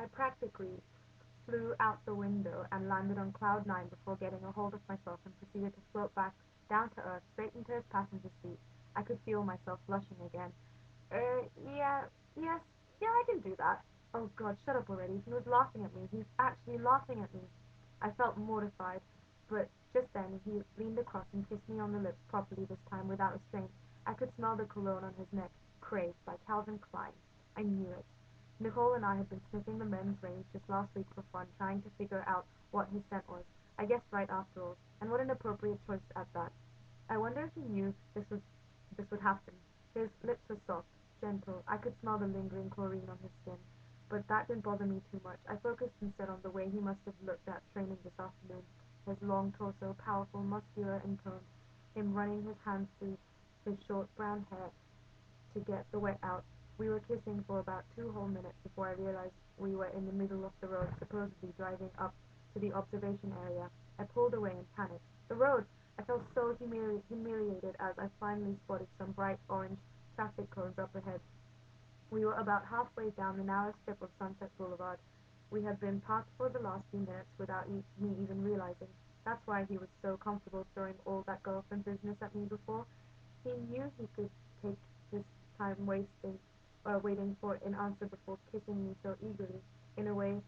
I practically flew out the window and landed on cloud nine before getting a hold of myself and proceeded to float back down to earth, straight into his passenger seat. I could feel myself blushing again. Yeah, yes, yeah, I can do that. Oh God, shut up already. He was laughing at me. He's actually laughing at me. I felt mortified, but just then he leaned across and kissed me on the lips properly this time without restraint. I could smell the cologne on his neck. Craved by Calvin Klein. I knew it. Nicole and I had been sniffing the men's range just last week for fun, trying to figure out what his scent was. I guessed right after all, and what an appropriate choice at that. I wonder if he knew this would happen. His lips were soft, gentle. I could smell the lingering chlorine on his skin. But that didn't bother me too much. I focused instead on the way he must have looked at training this afternoon. His long torso, powerful, muscular, and toned. Him running his hands through his short brown hair to get the wet out. We were kissing for about 2 whole minutes before I realized we were in the middle of the road, supposedly driving up to the observation area. I pulled away in panic. The road! I felt so humiliated as I finally spotted some bright orange traffic cones up ahead. We were about halfway down the narrow strip of Sunset Boulevard. We had been parked for the last few minutes without me even realizing. That's why he was so comfortable throwing all that girlfriend business at me before. He knew he could take his time waiting for an answer before kissing me so eagerly, in a way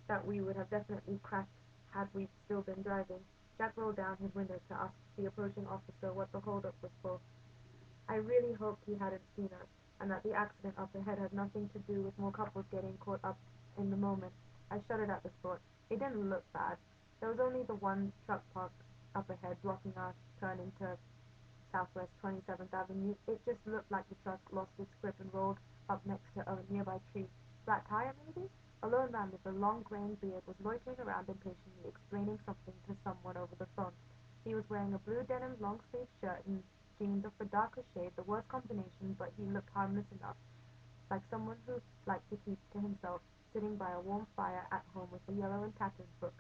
that we would have definitely cracked had we still been driving. Jack rolled down his window to ask the approaching officer what the hold-up was for. I really hoped he hadn't seen us, and that the accident up ahead had nothing to do with more couples getting caught up in the moment. I shuddered at the thought. It didn't look bad. There was only the one truck parked up ahead, blocking our turn into Southwest 27th Avenue. It just looked like the truck lost its grip and rolled up next to a nearby tree. Flat tire, maybe? A lone man with a long graying beard was loitering around impatiently, explaining something to someone over the phone. He was wearing a blue denim long-sleeved shirt and jeans of a darker shade, the worst combination, but he looked harmless enough, like someone who liked to keep to himself, sitting by a warm fire at home with a yellow and tattered book.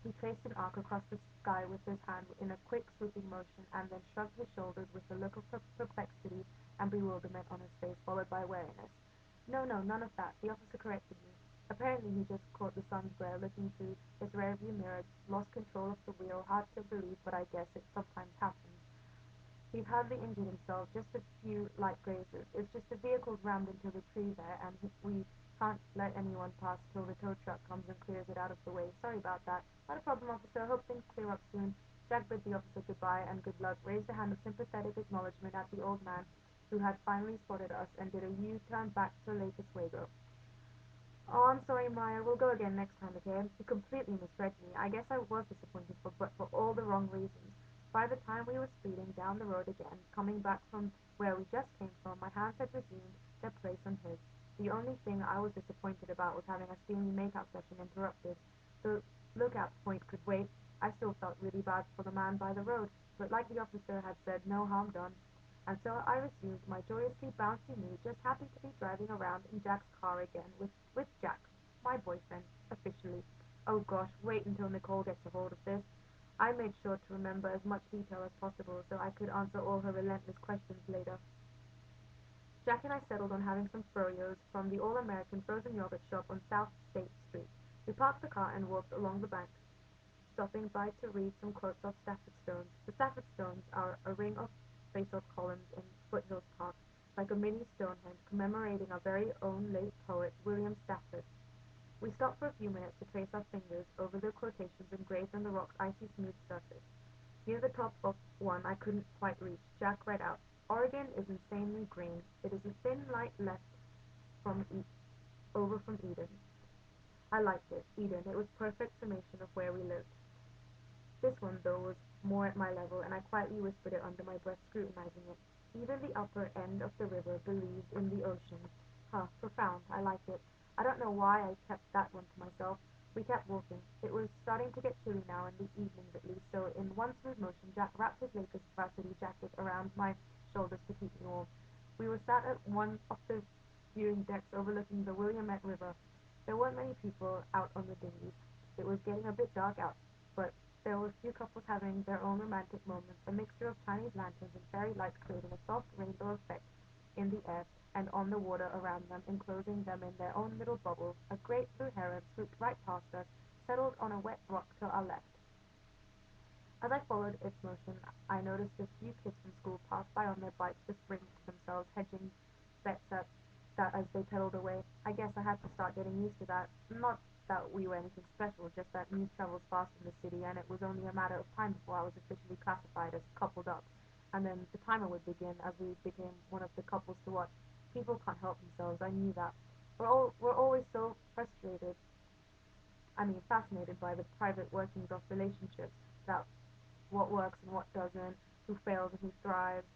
He traced an arc across the sky with his hand in a quick, sweeping motion, and then shrugged his shoulders with a look of perplexity and bewilderment on his face, followed by wariness. No, no, none of that. The officer corrected me. Apparently he just caught the sun's glare looking through his rearview mirror, lost control of the wheel. Hard to believe, but I guess it sometimes happens. He's hardly injured himself, just a few light grazes. It's just the vehicle's rammed into the tree there, and we can't let anyone pass till the tow truck comes and clears it out of the way. Sorry about that. Not a problem, officer. Hope things clear up soon. Jack bid the officer goodbye and good luck, raised a hand of sympathetic acknowledgement at the old man, who had finally spotted us, and did a U-turn back to Lake Oswego. Oh, I'm sorry, Maya. We'll go again next time, okay? You completely misread me. I guess I was disappointed, but for all the wrong reasons. By the time we were speeding down the road again, coming back from where we just came from, my hands had resumed their place on his. The only thing I was disappointed about was having a steamy make-out session interrupted. The lookout point could wait. I still felt really bad for the man by the road, but like the officer had said, no harm done. And so I resumed my joyously bouncy mood, just happy to be driving around in Jack's car again with Jack, my boyfriend, officially. Oh gosh, wait until Nicole gets a hold of this. I made sure to remember as much detail as possible so I could answer all her relentless questions later. Jack and I settled on having some froyos from the All-American frozen yogurt shop on South State Street. We parked the car and walked along the bank, stopping by to read some quotes of Stafford Stones. The Stafford Stones are a ring of face-off columns in Foothills Park, like a mini Stonehenge, commemorating our very own late poet, William Stafford. We stopped for a few minutes to trace our fingers over the quotations engraved on the rock's icy smooth surface. Near the top of one I couldn't quite reach, Jack read out, Oregon is insanely green. It is a thin light left from over from Eden. I liked it, Eden. It was perfect summation of where we lived. This one, though, was more at my level, and I quietly whispered it under my breath, scrutinizing it. Even the upper end of the river believes in the ocean. Huh, profound. I liked it. I don't know why I kept that one to myself. We kept walking. It was starting to get chilly now, in the evenings at least, so in one smooth motion Jack wrapped his Lakers varsity jacket around my shoulders to keep me warm. We were sat at one of the viewing decks overlooking the Willamette River. There weren't many people out on the dinghies. It was getting a bit dark out, but there were a few couples having their own romantic moments, a mixture of Chinese lanterns and fairy lights creating a soft rainbow effect in the air. and on the water around them, enclosing them in their own little bubble. A great blue heron swooped right past us, settled on a wet rock to our left. As I followed its motion, I noticed a few kids from school pass by on their bikes, just springing to themselves, hedging bets at that as they pedaled away. I guess I had to start getting used to that. Not that we were anything special, just that news travels fast in the city, and it was only a matter of time before I was officially classified as coupled up. And then the timer would begin as we became one of the couples to watch. People can't help themselves. I knew that. We're always so fascinated by the private workings of relationships, that what works and what doesn't, who fails and who thrives,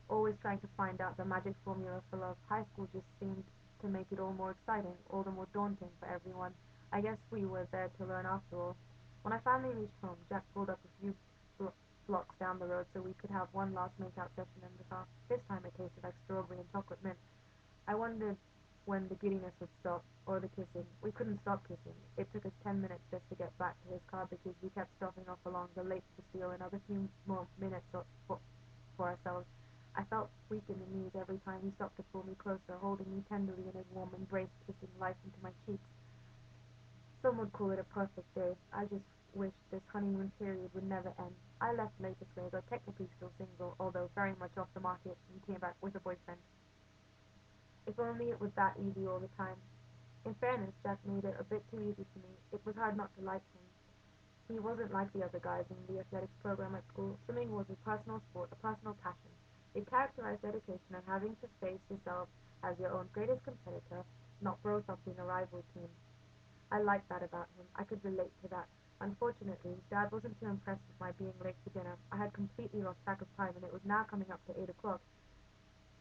always trying to find out the magic formula for love. High school just seemed to make it all more exciting, all the more daunting for everyone. I guess we were there to learn after all. When I finally reached home, Jack pulled up a few blocks down the road so we could have one last make-out session in the car. This time it tasted like strawberry and chocolate mint. I wondered when the giddiness would stop, or the kissing. We couldn't stop kissing. It took us 10 minutes just to get back to his car because we kept stopping off along the lake to steal another few more minutes for ourselves. I felt weak in the knees every time he stopped to pull me closer, holding me tenderly in his warm embrace, kissing life into my cheeks. Some would call it a perfect day. I just wished this honeymoon period would never end. I left late this way, though technically still single, although very much off the market, and came back with a boyfriend. If only it was that easy all the time. In fairness, Jack made it a bit too easy for me. It was hard not to like him. He wasn't like the other guys in the athletics program at school. Swimming was a personal sport, a personal passion. It characterized dedication and having to face yourself as your own greatest competitor, not bro something a rival team. I liked that about him. I could relate to that. Unfortunately, Dad wasn't too impressed with my being late for dinner. I had completely lost track of time, and it was now coming up to 8 o'clock.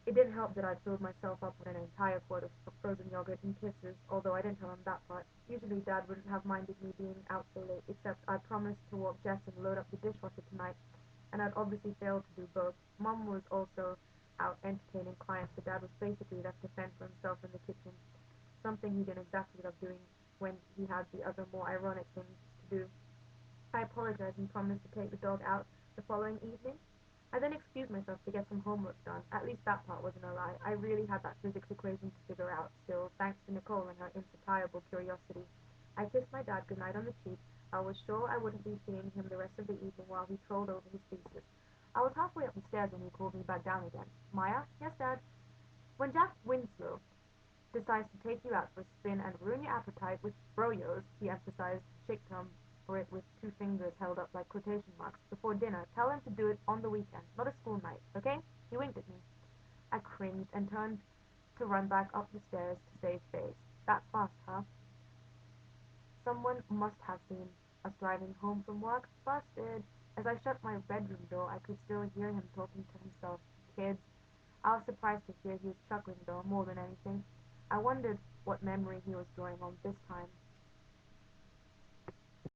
It didn't help that I'd filled myself up with an entire quart of frozen yogurt and kisses, although I didn't tell him that part. Usually Dad wouldn't have minded me being out so late, except I promised to walk Jess and load up the dishwasher tonight, and I'd obviously failed to do both. Mom was also out entertaining clients, so Dad was basically left to fend for himself in the kitchen, something he didn't exactly love doing when he had the other more ironic things to do. I apologized and promised to take the dog out the following evening. I then excused myself to get some homework done. At least that part wasn't a lie. I really had that physics equation to figure out still, thanks to Nicole and her insatiable curiosity. I kissed my dad goodnight on the cheek. I was sure I wouldn't be seeing him the rest of the evening while he trolled over his thesis. I was halfway up the stairs when he called me back down again. Maya? Yes, Dad? When Jack Winslow decides to take you out for a spin and ruin your appetite with froyos, he emphasized, shake term for it with two fingers held up like quotation marks, before dinner, tell him to do it on the weekend, not a school night, okay? He winked at me. I cringed and turned to run back up the stairs to save face. That fast, huh? Someone must have seen us driving home from work. Busted. As I shut my bedroom door, I could still hear him talking to himself. Kids. I was surprised to hear he was chuckling, though, more than anything. I wondered what memory he was drawing on this time.